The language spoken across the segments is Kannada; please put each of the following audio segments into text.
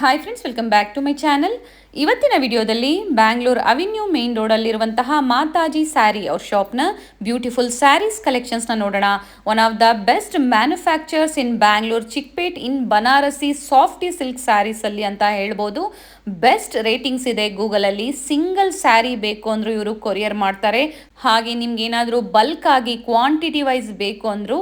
Hi friends, welcome back to my channel. ಇವತ್ತಿನ ವಿಡಿಯೋದಲ್ಲಿ ಬ್ಯಾಂಗ್ಳೂರ್ ಅವೆನ್ಯೂ ಮೇನ್ ರೋಡಲ್ಲಿರುವಂತಹ ಮಾತಾಜಿ ಸ್ಯಾರಿ ಅವ್ರ ಶಾಪ್ನ ಬ್ಯೂಟಿಫುಲ್ ಸ್ಯಾರೀಸ್ ಕಲೆಕ್ಷನ್ಸ್ನ ನೋಡೋಣ. One of the best manufacturers in Bangalore, Chickpet in Banarasi softy silk ಸ್ಯಾರೀಸಲ್ಲಿ ಅಂತ ಹೇಳ್ಬೋದು. ಬೆಸ್ಟ್ ರೇಟಿಂಗ್ಸ್ ಇದೆ ಗೂಗಲಲ್ಲಿ. ಸಿಂಗಲ್ ಸ್ಯಾರಿ ಬೇಕು ಅಂದರೂ ಇವರು ಕೊರಿಯರ್ ಮಾಡ್ತಾರೆ. ಹಾಗೆ ನಿಮ್ಗೆ ಏನಾದರೂ ಬಲ್ಕ್ ಆಗಿ ಕ್ವಾಂಟಿಟಿ ವೈಸ್ ಬೇಕು ಅಂದರೂ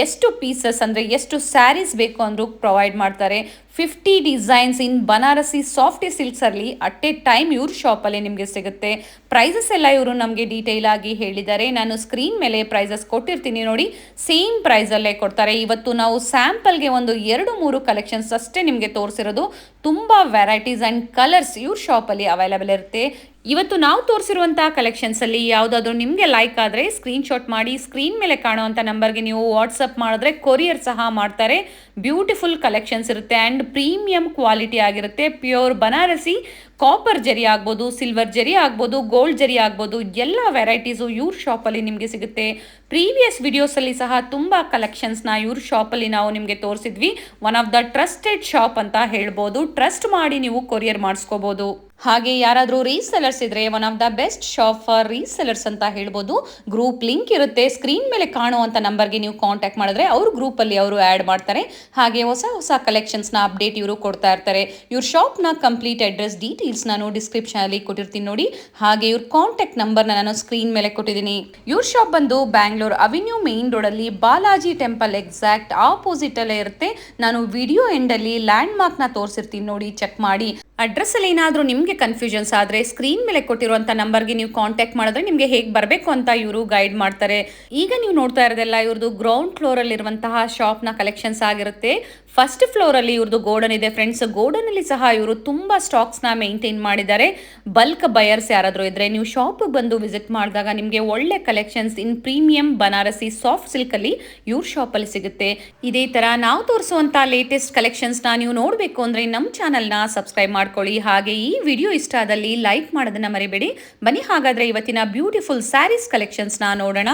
ಎಷ್ಟು ಪೀಸಸ್ ಅಂದರೆ ಎಷ್ಟು ಸ್ಯಾರೀಸ್ ಬೇಕು ಅಂದರೂ ಪ್ರೊವೈಡ್ ಮಾಡ್ತಾರೆ. 50 ಡಿಸೈನ್ಸ್ ಇನ್ ಬನಾರಸಿ ಸಾಫ್ಟಿ ಸಿಲ್ಕ್ಸಲ್ಲಿ ಅಟ್ ಎ ಟೈಮ್ ಇವ್ರ ಶಾಪಲ್ಲಿ ನಿಮಗೆ ಸಿಗುತ್ತೆ. ಪ್ರೈಸಸ್ ಎಲ್ಲ ಇವರು ನಮಗೆ ಡೀಟೇಲ್ ಆಗಿ ಹೇಳಿದ್ದಾರೆ. ನಾನು ಸ್ಕ್ರೀನ್ ಮೇಲೆ ಪ್ರೈಸಸ್ ಕೊಟ್ಟಿರ್ತೀನಿ ನೋಡಿ, ಸೇಮ್ ಪ್ರೈಸಲ್ಲೇ ಕೊಡ್ತಾರೆ. ಇವತ್ತು ನಾವು ಸ್ಯಾಂಪಲ್ಗೆ ಒಂದು 2-3 ಕಲೆಕ್ಷನ್ಸ್ ಅಷ್ಟೇ ನಿಮಗೆ ತೋರಿಸಿರೋದು. ತುಂಬ ವೆರೈಟೀಸ್ ಆ್ಯಂಡ್ ಕಲರ್ಸ್ ಇವ್ರ ಶಾಪಲ್ಲಿ ಅವೈಲೇಬಲ್ ಇರುತ್ತೆ. ಇವತ್ತು ನಾವು ತೋರಿಸಿರುವಂತಹ ಕಲೆಕ್ಷನ್ಸಲ್ಲಿ ಯಾವುದಾದ್ರೂ ನಿಮಗೆ ಲೈಕ್ ಆದರೆ ಸ್ಕ್ರೀನ್ಶಾಟ್ ಮಾಡಿ ಸ್ಕ್ರೀನ್ ಮೇಲೆ ಕಾಣುವಂಥ ನಂಬರ್ಗೆ ನೀವು ವಾಟ್ಸಪ್ ಮಾಡಿದ್ರೆ ಕೊರಿಯರ್ ಸಹ ಮಾಡ್ತಾರೆ. ಬ್ಯೂಟಿಫುಲ್ ಕಲೆಕ್ಷನ್ಸ್ ಇರುತ್ತೆ ಆ್ಯಂಡ್ ಪ್ರೀಮಿಯಂ ಕ್ವಾಲಿಟಿ ಆಗಿರುತ್ತೆ. ಪ್ಯೂರ್ ಬನಾರಸಿ ಕಾಪರ್ ಜರಿ ಆಗ್ಬೋದು, ಸಿಲ್ವರ್ ಜರಿ ಆಗ್ಬೋದು, ಗೋಲ್ಡ್ ಜರಿ ಆಗ್ಬೋದು, ಎಲ್ಲ ವೆರೈಟೀಸು ಇವ್ರ ಶಾಪಲ್ಲಿ ನಿಮಗೆ ಸಿಗುತ್ತೆ. ಪ್ರೀವಿಯಸ್ ವಿಡಿಯೋಸಲ್ಲಿ ಸಹ ತುಂಬ ಕಲೆಕ್ಷನ್ಸ್ನ ಇವ್ರ ಶಾಪಲ್ಲಿ ನಾವು ನಿಮಗೆ ತೋರಿಸಿದ್ವಿ. One of the trusted shop ಅಂತ ಹೇಳ್ಬೋದು. ಟ್ರಸ್ಟ್ ಮಾಡಿ ನೀವು ಕೊರಿಯರ್ ಮಾಡಿಸ್ಕೋಬೋದು. ಹಾಗೆ ಯಾರಾದರೂ ರೀಸೆಲರ್ಸ್ ಇದ್ರೆ one of the best shop for resellers ಅಂತ ಹೇಳ್ಬೋದು. ಗ್ರೂಪ್ ಲಿಂಕ್ ಇರುತ್ತೆ. ಸ್ಕ್ರೀನ್ ಮೇಲೆ ಕಾಣುವಂಥ ನಂಬರ್ಗೆ ನೀವು ಕಾಂಟ್ಯಾಕ್ಟ್ ಮಾಡಿದ್ರೆ ಅವ್ರ ಗ್ರೂಪಲ್ಲಿ ಅವರು ಆ್ಯಡ್ ಮಾಡ್ತಾರೆ. ಹಾಗೆ ಹೊಸ ಕಲೆಕ್ಷನ್ಸ್ನ ಅಪ್ಡೇಟ್ ಇವರು ಕೊಡ್ತಾ ಇರ್ತಾರೆ. ಇವ್ರ ಶಾಪ್ನ ಕಂಪ್ಲೀಟ್ ಅಡ್ರೆಸ್ ಡೀಟೇಲ್ಸ್ ನಾನು ಡಿಸ್ಕ್ರಿಪ್ಷನಲ್ಲಿ ಕೊಟ್ಟಿರ್ತೀನಿ ನೋಡಿ. ಹಾಗೆ ಇವ್ರ ಕಾಂಟ್ಯಾಕ್ಟ್ ನಂಬರ್ನ ನಾನು ಸ್ಕ್ರೀನ್ ಮೇಲೆ ಕೊಟ್ಟಿದ್ದೀನಿ. ಇವ್ರ ಶಾಪ್ ಬಂದು ಬ್ಯಾಂಗ್ಳೂರ್ ಅವೆನ್ಯೂ ಮೇನ್ ರೋಡಲ್ಲಿ ಬಾಲಾಜಿ ಟೆಂಪಲ್ ಎಕ್ಸಾಕ್ಟ್ ಆಪೋಸಿಟಲ್ಲೇ ಇರುತ್ತೆ. ನಾನು ವಿಡಿಯೋ ಎಂಡಲ್ಲಿ ಲ್ಯಾಂಡ್ ಮಾರ್ಕ್ನ ತೋರಿಸಿರ್ತೀನಿ ನೋಡಿ, ಚೆಕ್ ಮಾಡಿ. ಅಡ್ರೆಸ್ಸಲ್ಲಿ ಏನಾದರೂ ನಿಮಗೆ ಕನ್ಫ್ಯೂಷನ್ಸ್ ಆದರೆ ಸ್ಕ್ರೀನ್ ಮೇಲೆ ಕೊಟ್ಟಿರುವಂಥ ನಂಬರ್ಗೆ ನೀವು ಕಾಂಟ್ಯಾಕ್ಟ್ ಮಾಡಿದ್ರೆ ನಿಮಗೆ ಹೇಗೆ ಬರಬೇಕು ಅಂತ ಇವರು ಗೈಡ್ ಮಾಡ್ತಾರೆ. ಈಗ ನೀವು ನೋಡ್ತಾ ಇರೋದೆಲ್ಲ ಇವ್ರದ್ದು ಗ್ರೌಂಡ್ ಫ್ಲೋರಲ್ಲಿರುವಂತಹ ಶಾಪ್ನ ಕಲೆಕ್ಷನ್ಸ್ ಆಗಿರುತ್ತೆ. ಫಸ್ಟ್ ಫ್ಲೋರಲ್ಲಿ ಇವ್ರದ್ದು ಗೋಡನ್ ಇದೆ ಫ್ರೆಂಡ್ಸ್. ಗೋಡನಲ್ಲಿ ಸಹ ಇವರು ತುಂಬ ಸ್ಟಾಕ್ಸ್ನ ಮೇಂಟೈನ್ ಮಾಡಿದ್ದಾರೆ. ಬಲ್ಕ್ ಬಯರ್ಸ್ ಯಾರಾದರೂ ಇದ್ದರೆ ನೀವು ಶಾಪಿಗೆ ಬಂದು ವಿಸಿಟ್ ಮಾಡಿದಾಗ ನಿಮಗೆ ಒಳ್ಳೆ ಕಲೆಕ್ಷನ್ಸ್ ಇನ್ ಪ್ರೀಮಿಯಂ ಬನಾರಸಿ ಸಾಫ್ಟ್ ಸಿಲ್ಕಲ್ಲಿ ಇವ್ರ ಶಾಪಲ್ಲಿ ಸಿಗುತ್ತೆ. ಇದೇ ಥರ ನಾವು ತೋರಿಸುವಂಥ ಲೇಟೆಸ್ಟ್ ಕಲೆಕ್ಷನ್ಸ್ನ ನೀವು ನೋಡಬೇಕು ಅಂದರೆ ನಮ್ಮ ಚಾನಲ್ನ ಸಬ್ಸ್ಕ್ರೈಬ್ ಮಾಡ್ಕೊಳ್ಳಿ. ಹಾಗೆ ಈ ವಿಡಿಯೋ ಇಷ್ಟ ಆದಲ್ಲಿ ಲೈಕ್ ಮಾಡೋದನ್ನ ಮರಿಬೇಡಿ. ಬನ್ನಿ ಹಾಗಾದರೆ ಇವತ್ತಿನ ಬ್ಯೂಟಿಫುಲ್ ಸ್ಯಾರೀಸ್ ಕಲೆಕ್ಷನ್ಸ್ನ ನೋಡೋಣ.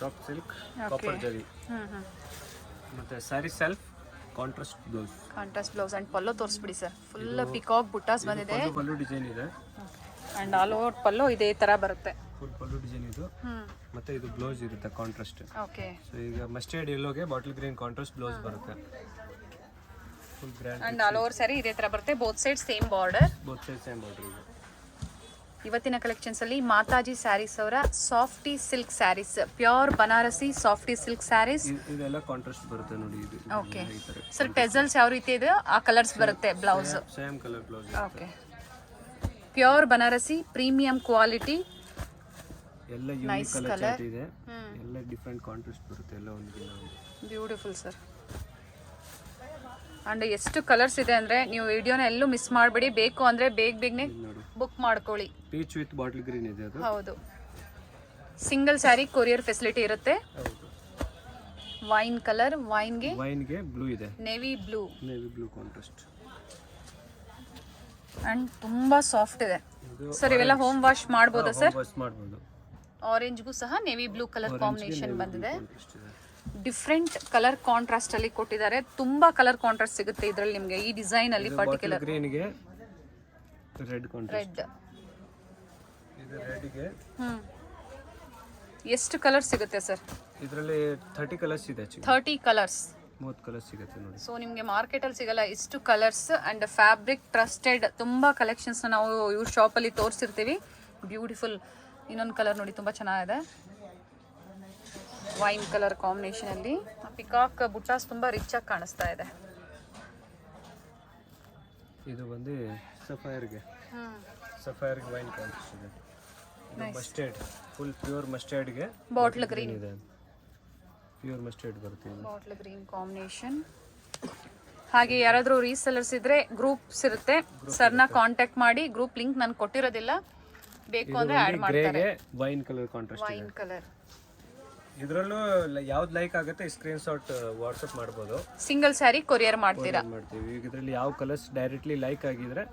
ಸಾಫ್ಟ್ ಸಿಲ್ಕ್ ಕಾಪರ್ ಜರಿ ಮತ್ತೆ sari self contrast blouse and pallu ತೋರಿಸ್ಬಿಡಿ ಸರ್. ಫುಲ್ ಪಿಕಾಕ್ ಬುಟ್ಟಾಸ್ ಬಂದಿದೆ. ಪಲ್ಲು ಡಿಸೈನ್ ಇದೆ ಅಂಡ್ ಆಲ್ ಓವರ್ ಪಲ್ಲು ಇದೇ ತರ ಬರುತ್ತೆ. ಫುಲ್ ಪಲ್ಲು ಡಿಸೈನ್ ಇದು. ಮತ್ತೆ ಇದು ಬ್ಲೌಸ್ ಇರುತ್ತೆ ಕಾಂಟ್ರಾಸ್ಟ್. ಓಕೆ. ಸೊ ಈಗ ಮಸ್ಟರ್ಡ್ ಯೆಲ್ಲೋಗೆ ಬಾಟಲ್ ಗ್ರೀನ್ ಕಾಂಟ್ರಾಸ್ಟ್ ಬ್ಲೌಸ್ ಬರುತ್ತೆ. Full grand and all over sari ಇದೇ ತರ ಬರುತ್ತೆ. ಬೋತ್ ಸೈಡ್ ಸೇಮ್ ಬಾರ್ಡರ್ ಇದೆ. ಇವತ್ತಿನ ಕಲೆಕ್ಷನ್ಸ್ ಅಲ್ಲಿ ಮಾತಾಜಿ ಸ್ಯಾರೀಸ್ ಅವರ softy silk sarees, pure Banarasi softy silk sarees. ಇದೆಲ್ಲ ಕಾಂಟ್ರಾಸ್ಟ್ ಬರುತ್ತೆ ನೋಡಿ ಇದು. ಓಕೆ ಸರ್, ಟೆಸಲ್ಸ್ ಯಾವ ರೀತಿ ಇದೆ ಆ ಕಲರ್ಸ್ ಬರುತ್ತೆ. Blouse same colour blouse. Okay. Pure Banarasi premium quality, ಎಲ್ಲ ಯೂನಿಕ್ ಕಲರ್ ಚಾರ್ಟ್ ಇದೆ. ಎಲ್ಲ ಡಿಫರೆಂಟ್ ಕಾಂಟ್ರಾಸ್ಟ್ ಬರುತ್ತೆ ಎಲ್ಲ ಒಂದಿನ. Beautiful sir. ಅಂಡ್ ಎಷ್ಟು ಕಲರ್ಸ್ ಇದೆ ಅಂದ್ರೆ ನೀವು ವಿಡಿಯೋನ ಎಲ್ಲೂ ಮಿಸ್ ಮಾಡಬೇಡಿ. ಬೇಕು ಅಂದ್ರೆ ಬೇಗನೆ ಬುಕ್ ಮಾಡ್ಕೊಳ್ಳಿ. ಪೀಚ್ ವಿತ್ ಬಾಟಲ್ ಗ್ರೀನ್ ಇದೆ ಅದು. ಹೌದು. ಸಿಂಗಲ್ ಸ್ಯಾರಿ ಕೊರಿಯರ್ ಫೆಸಿಲಿಟಿ ಇರುತ್ತೆ. ವೈನ್ ಕಲರ್, ವೈನ್ಗೆ ಬ್ಲೂ ಇದೆ. ನೇವಿ ಬ್ಲೂ ಕಾಂಟ್ರಾಸ್ಟ್ ಅಂಡ್ ತುಂಬಾ ಸಾಫ್ಟ್ ಇದೆ ಸರ್. ಇವೆಲ್ಲ ಹೋಮ್ ವಾಶ್ ಮಾಡಬಹುದಾ ಸರ್? ವಾಶ್ ಮಾಡಬಹುದು. ಆರೆಂಜ್ಗೂ ಸಹ ನೇವಿ ಬ್ಲೂ ಕಲರ್ ಕಾಂಬಿನೇಷನ್ ಬಂದಿದೆ. ಡಿಫ್ರೆಂಟ್ ಕಲರ್ ಕಾಂಟ್ರಾಸ್ಟ್ ಅಲ್ಲಿ ಕೊಟ್ಟಿದ್ದಾರೆ. ತುಂಬಾ ಕಲರ್ ಕಾಂಟ್ರಾಸ್ಟ್ ಸಿಗುತ್ತೆ ಇದರಲ್ಲಿ ನಿಮಗೆ. ಈ ಡಿಸೈನ್ ಅಲ್ಲಿ ಪರ್ಟಿಕ್ಯುಲರ್ ಗ್ರೀನ್ ಗೆ ರೆಡ್ ಕಾಂಟ್ರಾಸ್ಟ್. ಇದು ರೆಡ್ ಗೆ ಎಷ್ಟು ಕಲರ್ ಸಿಗುತ್ತೆ ಸರ್? ಇದರಲ್ಲಿ 30 ಕಲರ್ಸ್ ಇದೆ. 30 ಕಲರ್ಸ್, 30 ಕಲರ್ಸ್ ಸಿಗುತ್ತೆ ನೋಡಿ. ಸೊ ನಿಮಗೆ ಮಾರ್ಕೆಟ್ ಅಲ್ಲಿ ಸಿಗಲ್ಲ ಇಷ್ಟು ಕಲರ್ಸ್. ಅಂಡ್ ಫ್ಯಾಬ್ರಿಕ್ ಟ್ರಸ್ಟೆಡ್ ತುಂಬಾ ಕಲೆಕ್ಷನ್ಸ್ ನಾವು ಇವ್ರ ಶಾಪ್ ಅಲ್ಲಿ ತೋರಿಸಿರ್ತೀವಿ. ಬ್ಯೂಟಿಫುಲ್. ಇನ್ನೊಂದು ಕಲರ್ ನೋಡಿ, ತುಂಬಾ ಚೆನ್ನಾಗಿದೆ. ವೈನ್ ಕಲರ್ ಕಾಂಬಿನೇಷನ್ ಅಲ್ಲಿ ಪಿಕಾಕ್ ಬುಟ್ಟಾಸ್ ತುಂಬಾ ರಿಚ್ ಆಗಿ ಕಾಣಿಸ್ತಾ ಇದೆ. ಇದು ಬಂದು ಸಫೈರ್ಗೆ ವೈನ್ ಕಾಂಟ್ರಾಸ್ಟ್ ಇದೆ. ಇದು ಮಸ್ಟರ್ಡ್, ಫುಲ್ ಪ್ಯೂರ್ ಮಸ್ಟರ್ಡ್ ಗೆ ಬಾಟಲ್ ಗ್ರೀನ್ ಇದೆ. ಪ್ಯೂರ್ ಮಸ್ಟರ್ಡ್ ಬರುತ್ತೆ. Bottle green combination. ಹಾಗೆ ಯಾರಾದರೂ ರೀಸೆಲರ್ಸ್ ಇದ್ರೆ ಗ್ರೂಪ್ಸ್ ಇರುತ್ತೆ. ಸರ್ನ ಕಾಂಟ್ಯಾಕ್ಟ್ ಮಾಡಿ. ಗ್ರೂಪ್ ಲಿಂಕ್ ನಾನು ಕೊಟ್ಟಿರೋದಿಲ್ಲ, ಬೇಕು ಅಂದ್ರೆ ಆಡ್ ಮಾಡ್ತಾರೆ. ವೈನ್ ಕಲರ್ ಕಾಂಟ್ರಾಸ್ಟ್ ಇದೆ. ವೈನ್ ಕಲರ್ ಇದರಲ್ಲೂ ಯಾವ್ದು ಲೈಕ್ ಆಗುತ್ತೆ ಸ್ಕ್ರೀನ್ ಶಾಟ್ ವಾಟ್ಸ್ಆಪ್ ಮಾಡಬಹುದು. ಸಿಂಗಲ್ ಸ್ಯಾರಿ ಕೊರಿಯರ್ ಮಾಡ್ತೀರಾ? ಮಾಡ್ತೀವಿ. ಈಗ ಇದರಲ್ಲಿ ಯಾವ ಕಲರ್ಸ್ ಡೈರೆಕ್ಟ್ಲಿ ಲೈಕ್ ಆಗಿದ್ರೆ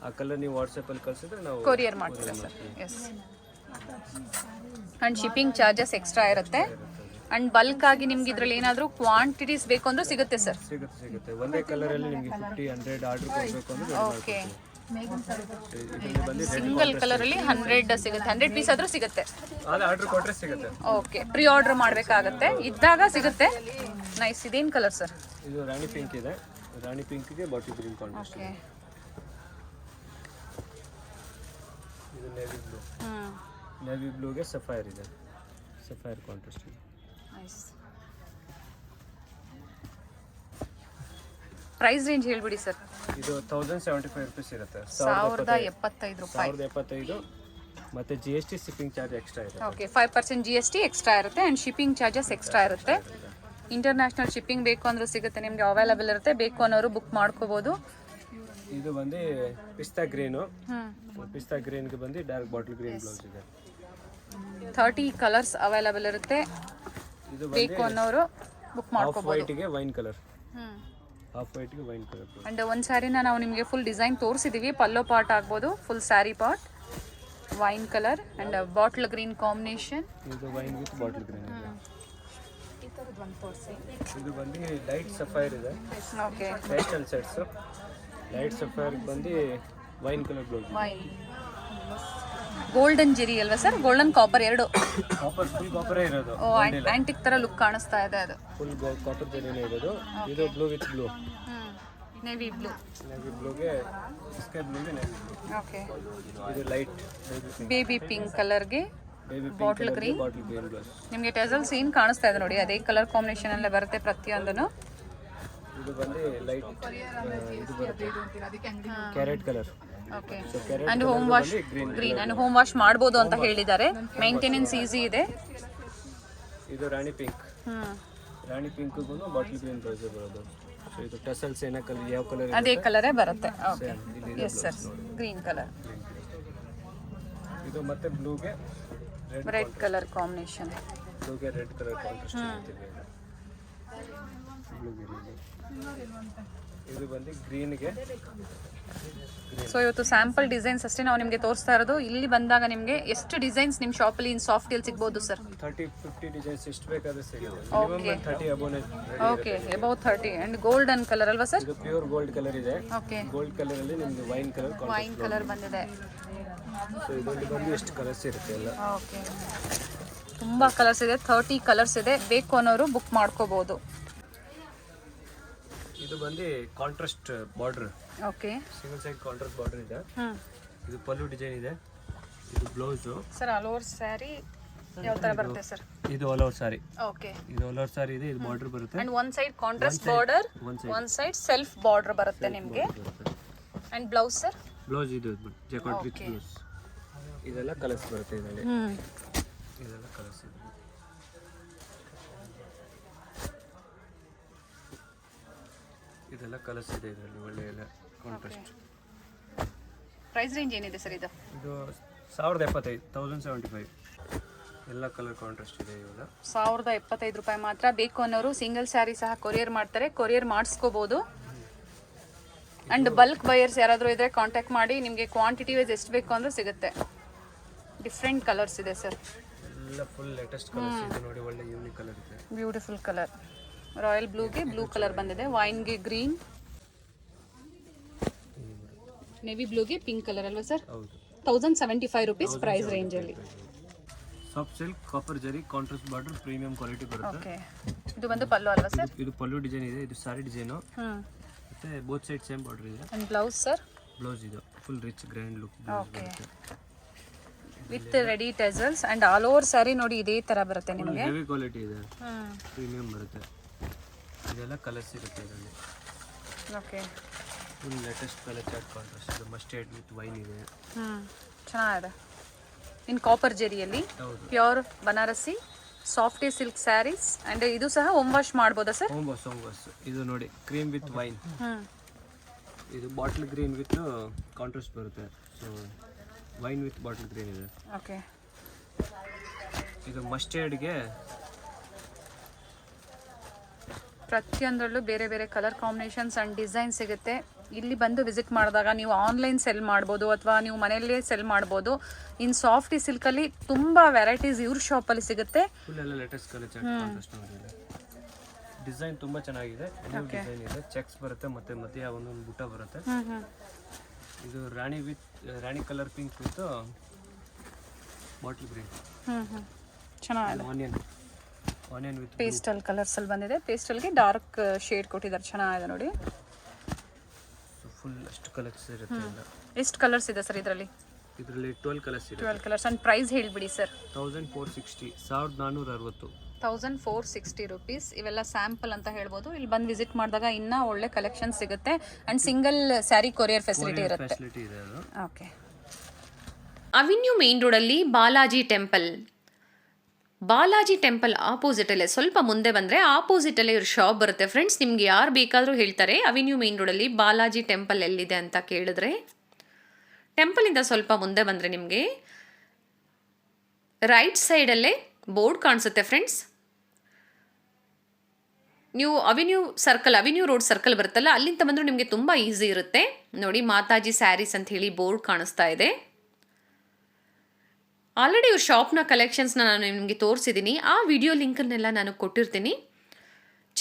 ಆ ಕಲರ್ ನೀವು ವಾಟ್ಸ್ಆಪ್ ಅಲ್ಲಿ ಕಳಿಸಿದ್ರೆ ನಾವು ಕೊರಿಯರ್ ಮಾಡ್ತೀರಾ sir? Yes. And shipping charges extra ಇರುತ್ತೆ. ಅಂಡ್ ಬಲ್ಕ್ ಆಗಿ ನಿಮ್ಗೆ ಇದ್ರಲ್ಲಿ ಏನಾದರೂ ಕ್ವಾಂಟಿಟೀಸ್ ಬೇಕು ಅಂದ್ರೆ ಸಿಗುತ್ತೆ ಸರ್. ಸಿಗುತ್ತೆ ಒಂದೇ ಕಲರ್ ಅಲ್ಲಿ ನಿಮಗೆ 50 100 ಆರ್ಡರ್ ಕೊಡಬೇಕು ಅಂದ್ರೆ ಓಕೆ, ಇದರಲ್ಲಿ ಬಂದು ಸಿಂಗಲ್ ಕಲರ್ ಅಲ್ಲಿ 100 ಸಿಗುತ್ತೆ, 100 ಪೀಸ್ ಆದ್ರೂ ಸಿಗುತ್ತೆ. ಅದು ಆರ್ಡರ್ ಕೊಟ್ರೆ ಸಿಗುತ್ತೆ. ಓಕೆ, ಪ್ರೀ ಆರ್ಡರ್ ಮಾಡಬೇಕಾಗತ್ತೆ, ಇದ್ದಾಗ ಸಿಗುತ್ತೆ. ನೈಸ್. ಇದೇನು ಕಲರ್ ಸರ್? ಇದು ರಾಣಿ ಪಿಂಕ್ ಇದೆ. ರಾಣಿ ಪಿಂಕ್ಗೆ ಬಾಟಲ್ ಗ್ರೀನ್ ಕಾಂಟ್ರಾಸ್ಟ್. ಓಕೆ, ಇದು ನೇವಿ ಬ್ಲೂ. ನೇವಿ ಬ್ಲೂಗೆ ಸಫೈರ್ ಇದೆ, ಸಫೈರ್ ಕಾಂಟ್ರಾಸ್ಟ್ ಇದೆ. ನೈಸ್. ಪ್ರೈಸ್ ರೇಂಜ್ ಹೇಳ್ಬಿಡಿ ಸರ್. ಇದು 1075 rupees ಇರುತ್ತೆ. 1075 ರೂಪಾಯಿ. 1075 ಮತ್ತೆ GST ಶಿಪ್ಪಿಂಗ್ ಚಾರ್ಜ್ ಎಕ್ಸ್ಟ್ರಾ ಇದೆ. ಓಕೆ, 5% GST ಎಕ್ಸ್ಟ್ರಾ ಇರುತ್ತೆ ಆ್ಯಂಡ್ ಶಿಪ್ಪಿಂಗ್ ಚಾರ್ಜಸ್ ಎಕ್ಸ್ಟ್ರಾ ಇರುತ್ತೆ. ಇಂಟರ್ನ್ಯಾಷನಲ್ ಶಿಪ್ಪಿಂಗ್ ಬೇಕು ಅಂದ್ರೂ ಸಿಗುತ್ತೆ ನಿಮಗೆ, ಅವೈಲೇಬಲ್ ಇರುತ್ತೆ. ಬೇಕು ಅನ್ನೋರು ಬುಕ್ ಮಾಡ್ಕೋಬೋದು. ಇದು ಬಂದು ಪಿಸ್ತಾ ಗ್ರೀನು. ಪಿಸ್ತಾ ಗ್ರೀನ್ಗೆ ಬಂದು ಡಾರ್ಕ್ ಬಾಟಲ್ ಗ್ರೀನ್ ಬ್ಲೌಸ್ ಇದೆ. 30 ಕಲರ್ಸ್ ಅವೈಲೇಬಲ್ ಇರುತ್ತೆ. ಇದು ಬೇಕು ಅನ್ನೋರು ಬುಕ್ ಆಫ್ ಮಾಡ್ಕೋಬೋದು. ವೈಟ್ಗೆ ವೈನ್ ಕಲರ್. ಆಫ್ ವೈಟ್ಗೆ ವೈನ್ ಕಲರ್. ಅಂಡ್ ಒಂದು ಸ್ಯಾರಿನ ನಾವು ನಿಮಗೆ ಫುಲ್ ಡಿಸೈನ್ ತೋರಿಸಿದ್ದೀವಿ. ಪಲ್ಲೋ ಪಾರ್ಟ್ ಆಗ್ಬೋದು, full sari part, wine colour and bottle green combination. ಇದು ವೈನ್ ವಿತ್ ಬಾಟಲ್ ಗ್ರೀನ್ ಇದೆ. ಇದು ಬಂದು ಲೈಟ್ ಸಫೈರ್ ಇದೆ. Okay, pastel sets. Light sapphire ಬಂದು wine colour blouse. Wine golden zari ಅಲ್ವಾ ಸರ್? ಗೋಲ್ಡನ್ ಕಾಪರ್ ಎರಡು. ಕಾಪರ್, ಫುಲ್ ಕಾಪರೇ ಇರೋದು. ಓ, ಆಂಟಿಕ್ ತರ ಲುಕ್ ಕಾಣಿಸ್ತಾ ಇದೆ ಅದು. ಫುಲ್ ಕಾಪರ್ ಜರಿನೇ ಇರೋದು. ಇದು blue with blue. Navy blue. Navy ಬ್ಲೂಗೆ ಸ್ಕೈ ಬ್ಲೂಗೆ ನೇವಿ ಬ್ಲೂ. ಓಕೆ, ಇದು ಲೈಟ್ ಬೇಬಿ ಪಿಂಕ್ ಕಲರ್ಗೆ baby bottle green. Bottle green blouse. ನಿಮಗೆ ಟೆಸಲ್ಸ್ ಏನು ಕಾಣಿಸ್ತಾ ಇದೆ ನೋಡಿ, ಅದೇ ಕಲರ್ ಕಾಂಬಿನೇಷನ್ ಅಲ್ಲೇ ಬರುತ್ತೆ ಪ್ರತಿಯೊಂದನ್ನು. ಇದು ಬಂದು ಲೈಟ್ ಇದು ಬರುತ್ತೆ carrot colour. Okay, and home wash green and home wash ಮಾಡ್ಬೋದು ಅಂತ ಹೇಳಿದ್ದಾರೆ. ಮೇಂಟೆನೆನ್ಸ್ ಈಸಿ ಇದೆ. ಇದು ರಾಣಿ ಪಿಂಕ್. ರಾಣಿ ಪಿಂಕ್ಗೂ ಬಾಟಲ್ ಗ್ರೀನ್ ಬ್ಲೌಸ್ ಬರೋದು. ಸೊ ಇದು ಟಸಲ್ಸ್ ಏನ ಕಲರ್, ಯಾವ ಕಲರ್ ಅದೇ ಕಲರೇ ಬರುತ್ತೆ. Okay, yes sir, green colour. ಇದು ಮತ್ತೆ ಬ್ಲೂಗೆ ರೆಡ್ ಕಲರ್ ಕಾಂಬಿನೇಷನ್. ಬ್ಲೂಗೆ ರೆಡ್ ಕಲರ್ ಕಾಂಟ್ರಾಸ್ಟ್ ಇರುತ್ತೆ. ಬ್ಲೂಗೆ ಇದು ಬಂದು ಗ್ರೀನ್ಗೆ. ಸೊ ಇವತ್ತು ಸ್ಯಾಂಪಲ್ ಡಿಸೈನ್ಸ್ ಅಷ್ಟೇ ನಾವು ನಿಮಗೆ ತೋರಿಸ್ತಾ ಇರೋದು. ಇಲ್ಲಿ ಬಂದಾಗ ನಿಮಗೆ ಎಷ್ಟು ಡಿಸೈನ್ಸ್ ನಿಮ್ಮ ಶಾಪಲ್ಲಿ ಇನ್ ಸಾಫ್ಟ್ ಅಲ್ಲಿ ಸಿಗ್ಬೋದು ಸರ್? 30-50 ಡಿಸೈನ್ಸ್ ಎಷ್ಟು ಬೇಕಾದ್ರೆ ಸಿಗುತ್ತೆ. ಓಕೆ, 30 ಅಬೋನೆ. Okay, about 30. And golden colour ಅಲ್ವಾ ಸರ್? ಇದು ಪ್ಯೂರ್ ಗೋಲ್ಡ್ ಕಲರ್ ಇದೆ. ಓಕೆ, ಗೋಲ್ಡ್ ಕಲರ್ ಅಲ್ಲಿ ನಿಮಗೆ ವೈನ್ ಕಲರ್ ವೈನ್ ಕಲರ್ ಬಂದಿದೆ. ಸೊ ಇದರಲ್ಲಿ ಬಂದು ಎಷ್ಟು ಕಲರ್ಸ್ ಇರುತ್ತೆ ಎಲ್ಲ. ಓಕೆ, ತುಂಬ ಕಲರ್ಸ್ ಇದೆ, 30 ಕಲರ್ಸ್ ಇದೆ. ಬೇಕು ಅನ್ನೋರು ಬುಕ್ ಮಾಡ್ಕೋಬೋದು. ಇದು ಬಂದು contrast border. Okay, single side contrast border ಇದೆ. ಇದು ಪಲ್ಲು ಡಿಸೈನ್ ಇದೆ. ಇದು blouse sir. All over sari ಯಾವ ತರ ಬರುತ್ತೆ ಸರ್? ಇದು ಆಲ್ ಓವರ್ ಸಾರಿ. ಓಕೆ, ಇದು ಆಲ್ ಓವರ್ ಸಾರಿ ಇದೆ. ಇದು ಬಾರ್ಡರ್ ಬರುತ್ತೆ. And one side contrast border, one side self border ಬರುತ್ತೆ ನಿಮಗೆ. And blouse sir? ಬ್ಲೌಸ್ ಇದು ಜಕಾರ್ಡ್ ರಿಚ್ ಬ್ಲೌಸ್. ಇದೆಲ್ಲ ಕಲರ್ಸ್ ಬರುತ್ತೆ ಇದರಲ್ಲಿ. ಇದೆಲ್ಲ ಕಲರ್ಸ್ ಇದೆ. ಇದೆಲ್ಲ ಕಲರ್ಸ್ ಇದೆ ಇದರಲ್ಲಿ, ಒಳ್ಳೆ ಎಲ್ಲ ಕಾಂಟ್ರಾಸ್ಟ್. ಪ್ರೈಸ್ ರೇಂಜ್ ಏನಿದೆ ಸರ್ ಇದು? ಇದು 1075, 1075. ಎಲ್ಲ ಕಲರ್ ಕಾಂಟ್ರಾಸ್ಟ್ ಇದೆ. ಇವಾಗ 1075 ರೂಪಾಯಿ ಮಾತ್ರ. ಬೇಕು ಅನ್ನೋರು ಸಿಂಗಲ್ ಸ್ಯಾರಿ ಸಹ ಕೊರಿಯರ್ ಮಾಡ್ತಾರೆ, ಕೊರಿಯರ್ ಮಾಡಿಸ್ಕೋಬೋದು. ಅಂಡ್ ಬಲ್ಕ್ ಬಯರ್ಸ್ ಯಾರಾದರೂ ಇದ್ರೆ ಕಾಂಟ್ಯಾಕ್ಟ್ ಮಾಡಿ, ನಿಮಗೆ ಕ್ವಾಂಟಿಟಿ ವೈಸ್ ಎಷ್ಟು ಬೇಕು ಅಂದ್ರೂ ಸಿಗುತ್ತೆ. ಡಿಫ್ರೆಂಟ್ ಕಲರ್ಸ್ ಇದೆ ಸರ್. ಎಲ್ಲ ಫುಲ್ ಲೇಟೆಸ್ಟ್ ಕಲರ್ಸ್ ಇದೆ ನೋಡಿ, ಒಳ್ಳೆ ಯೂನಿಕ್ ಕಲರ್ ಇದೆ. Beautiful colour. ರಾಯಲ್ ಬ್ಲೂಗೆ ಬ್ಲೂ ಕಲರ್ ಬಂದಿದೆ, ವೈನ್ಗೆ ಗ್ರೀನ್, ನೇವಿ ಬ್ಲೂಗೆ ಪಿಂಕ್ ಕಲರ್ ಅಲ್ವಾ ಸರ್? ಹೌದು. 1075 ರೂಪೀಸ್ ಪ್ರೈಸ್ ರೇಂಜಲ್ಲಿ. Soft silk copper zari contrast border premium quality ಬರುತ್ತೆ. ಓಕೆ, ಇದು ಬಂದು ಪಲ್ಲು ಅಲ್ವಾ ಸರ್? ಇದು ಪಲ್ಲು ಡಿಸೈನ್ ಇದೆ. ಇದು ಸಾರಿ ಡಿಸೈನು. ಮತ್ತೆ ಬೋತ್ ಸೈಡ್ ಸೇಮ್ ಬಾರ್ಡರ್ ಇದೆ. And blouse sir? ಬ್ಲೌಸ್ ಇದು full rich grand look okay, with ready tassels and all over sari ನೋಡಿ ಇದೇ ತರ ಬರುತ್ತೆ ನಿಮಗೆ. ಹೆವಿ ಕ್ವಾಲಿಟಿ ಇದೆ, ಪ್ರೀಮಿಯಂ ಬರುತ್ತೆ. ಇದೆಲ್ಲ ಕಲರ್ಸ್ ಇರುತ್ತೆ ಇದರಲ್ಲಿ. Okay, full latest colour chart contrast. ಇದು ಮಸ್ಟರ್ಡ್ ವಿತ್ ವೈನ್ ಇದೆ. ಚೆನ್ನಾಗಿದೆ. ಇನ್ ಕಾಪರ್ ಜೆರಿಯಲ್ಲಿ pure Banarasi softy silk saris. And ಇದು ಸಹ ಹೋಮ್ ವಾಶ್ ಮಾಡ್ಬೋದಾ ಸರ್? Home wash. ಇದು ನೋಡಿ ಕ್ರೀಮ್ ವಿತ್ ವೈನ್. ಇದು ಬಾಟಲ್ ಗ್ರೀನ್ ವಿತ್ ಕಾಂಟ್ರಾಸ್ಟ್ ಬರುತ್ತೆ. So wine with bottle green ಇದೆ. ಓಕೆ, ಇದು ಮಸ್ಟರ್ಡ್ಗೆ ಪ್ರತಿಯೊಂದರಲ್ಲೂ ಬೇರೆ ಬೇರೆ ಕಲರ್ ಕಾಂಬಿನೇಷನ್ಸ್ ಅಂಡ್ ಡಿಸೈನ್ ಸಿಗುತ್ತೆ. ಇಲ್ಲಿ ಬಂದು ವಿಸಿಟ್ ಮಾಡಿದಾಗ ನೀವು ಆನ್ಲೈನ್ ಸೆಲ್ ಮಾಡ್ಬೋದು ಅಥವಾ ನೀವು ಮನೆಯಲ್ಲೇ ಸೆಲ್ ಮಾಡ್ಬೋದು. ಇನ್ ಸಾಫ್ಟಿ ಸಿಲ್ಕಲ್ಲಿ ತುಂಬ ವೆರೈಟೀಸ್ ಇವ್ರ ಶಾಪಲ್ಲಿ ಸಿಗುತ್ತೆ. ಫುಲ್ ಎಲ್ಲ ಲೇಟೆಸ್ಟ್ ಕಲೆಕ್ಷನ್ ಡಿಸೈನ್ ತುಂಬ ಚೆನ್ನಾಗಿದೆ. ಡಿಸೈನ್ ಇದೆ, ಚೆಕ್ಸ್ ಬರುತ್ತೆ ಮತ್ತೆ ಮಧ್ಯ ಒಂದೊಂದು ಬುಟ್ಟ ಬರುತ್ತೆ. ಇದು rani colour pink with bottle green. ಚೆನ್ನಾಗಿದೆ. ಆನಿಯನ್ ವಿತ್ ಪೇಸ್ಟಲ್ ಕಲರ್ಸ್ ಅಲ್ಲಿ ಬಂದಿದೆ. ಪೇಸ್ಟಲ್ಗೆ ಡಾರ್ಕ್ ಶೇಡ್ ಕೊಟ್ಟಿದ್ದಾರೆ, ಚೆನ್ನಾಗಿದೆ ನೋಡಿ. ಫುಲ್ ಅಷ್ಟು ಕಲರ್ಸ್ ಇರುತ್ತೆ. ಎಷ್ಟು ಕಲರ್ಸ್ ಇದೆ ಸರ್ ಇದರಲ್ಲಿ? 12 ಕಲರ್ಸ್ ಇದೆ. 12 ಕಲರ್ಸ್. ಅಂಡ್ ಪ್ರೈಸ್ ಹೇಳ್ಬಿಡಿ ಸರ್. 1460 1460 1460 ರುಪೀಸ್. ಇವೆಲ್ಲ ಸ್ಯಾಂಪಲ್ ಅಂತ ಹೇಳ್ಬೋದು. ಇಲ್ಲಿ ಬಂದು ವಿಸಿಟ್ ಮಾಡಿದಾಗ ಇನ್ನೂ ಒಳ್ಳೆ ಕಲೆಕ್ಷನ್ ಸಿಗುತ್ತೆ. And single sari courier facility ಇರುತ್ತೆ. ಓಕೆ. ಅವಿನ್ಯೂ ಮೇನ್ ರೋಡಲ್ಲಿ ಬಾಲಾಜಿ ಟೆಂಪಲ್ ಆಪೋಸಿಟಲ್ಲೇ ಸ್ವಲ್ಪ ಮುಂದೆ ಬಂದರೆ ಆಪೋಸಿಟಲ್ಲೇ ಇವ್ರ ಶಾಪ್ ಬರುತ್ತೆ ಫ್ರೆಂಡ್ಸ್. ನಿಮ್ಗೆ ಯಾರು ಬೇಕಾದರೂ ಹೇಳ್ತಾರೆ ಅವಿನ್ಯೂ ಮೇನ್ ರೋಡಲ್ಲಿ ಬಾಲಾಜಿ ಟೆಂಪಲ್ ಎಲ್ಲಿದೆ ಅಂತ ಕೇಳಿದ್ರೆ. ಟೆಂಪಲಿಂದ ಸ್ವಲ್ಪ ಮುಂದೆ ಬಂದರೆ ನಿಮಗೆ ರೈಟ್ ಸೈಡಲ್ಲೇ ಬೋರ್ಡ್ ಕಾಣಿಸುತ್ತೆ ಫ್ರೆಂಡ್ಸ್. ನೀವು ಅವಿನ್ಯೂ ರೋಡ್ ಸರ್ಕಲ್ ಬರುತ್ತಲ್ಲ, ಅಲ್ಲಿಂದ ಬಂದರೂ ನಿಮಗೆ ತುಂಬ ಈಸಿ ಇರುತ್ತೆ. ನೋಡಿ, ಮಾತಾಜಿ ಸ್ಯಾರೀಸ್ ಅಂತ ಹೇಳಿ ಬೋರ್ಡ್ ಕಾಣಿಸ್ತಾ ಇದೆ. ಆಲ್ರೆಡಿ ಇವ್ರ ಶಾಪ್ನ ಕಲೆಕ್ಷನ್ಸ್ನ ನಾನು ನಿಮಗೆ ತೋರಿಸಿದ್ದೀನಿ. ಆ ವಿಡಿಯೋ ಲಿಂಕನ್ನೆಲ್ಲ ನಾನು ಕೊಟ್ಟಿರ್ತೀನಿ,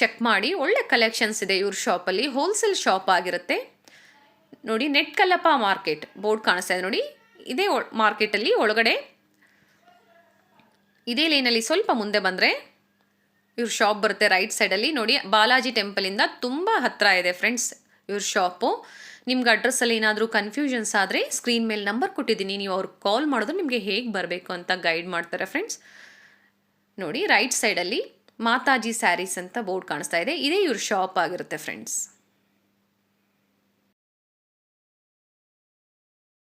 ಚೆಕ್ ಮಾಡಿ. ಒಳ್ಳೆ ಕಲೆಕ್ಷನ್ಸ್ ಇದೆ ಇವ್ರ ಶಾಪಲ್ಲಿ. ಹೋಲ್ಸೇಲ್ ಶಾಪ್ ಆಗಿರುತ್ತೆ ನೋಡಿ. ನೆಟ್ಕಲ್ಲಪ್ಪ ಮಾರ್ಕೆಟ್ ಬೋರ್ಡ್ ಕಾಣಿಸ್ತಾ ಇದೆ ನೋಡಿ. ಇದೇ ಮಾರ್ಕೆಟಲ್ಲಿ ಒಳಗಡೆ ಇದೇ ಲೈನಲ್ಲಿ ಸ್ವಲ್ಪ ಮುಂದೆ ಬಂದರೆ ಇವ್ರ ಶಾಪ್ ಬರುತ್ತೆ ರೈಟ್ ಸೈಡಲ್ಲಿ. ನೋಡಿ, ಬಾಲಾಜಿ ಟೆಂಪಲಿಂದ ತುಂಬ ಹತ್ತಿರ ಇದೆ ಫ್ರೆಂಡ್ಸ್ ಇವ್ರ ಶಾಪು. ನಿಮ್ಗೆ ಅಡ್ರೆಸ್ಸಲ್ಲಿ ಏನಾದರೂ ಕನ್ಫ್ಯೂಷನ್ಸ್ ಆದರೆ ಸ್ಕ್ರೀನ್ ಮೇಲೆ ನಂಬರ್ ಕೊಟ್ಟಿದ್ದೀನಿ, ನೀವು ಅವ್ರಿಗೆ ಕಾಲ್ ಮಾಡಿದ್ರೆ ನಿಮಗೆ ಹೇಗೆ ಬರಬೇಕು ಅಂತ ಗೈಡ್ ಮಾಡ್ತಾರೆ ಫ್ರೆಂಡ್ಸ್. ನೋಡಿ, ರೈಟ್ ಸೈಡಲ್ಲಿ ಮಾತಾಜಿ ಸ್ಯಾರೀಸ್ ಅಂತ ಬೋರ್ಡ್ ಕಾಣಿಸ್ತಾ ಇದೆ. ಇದೇ ಇವ್ರ ಶಾಪ್ ಆಗಿರುತ್ತೆ ಫ್ರೆಂಡ್ಸ್.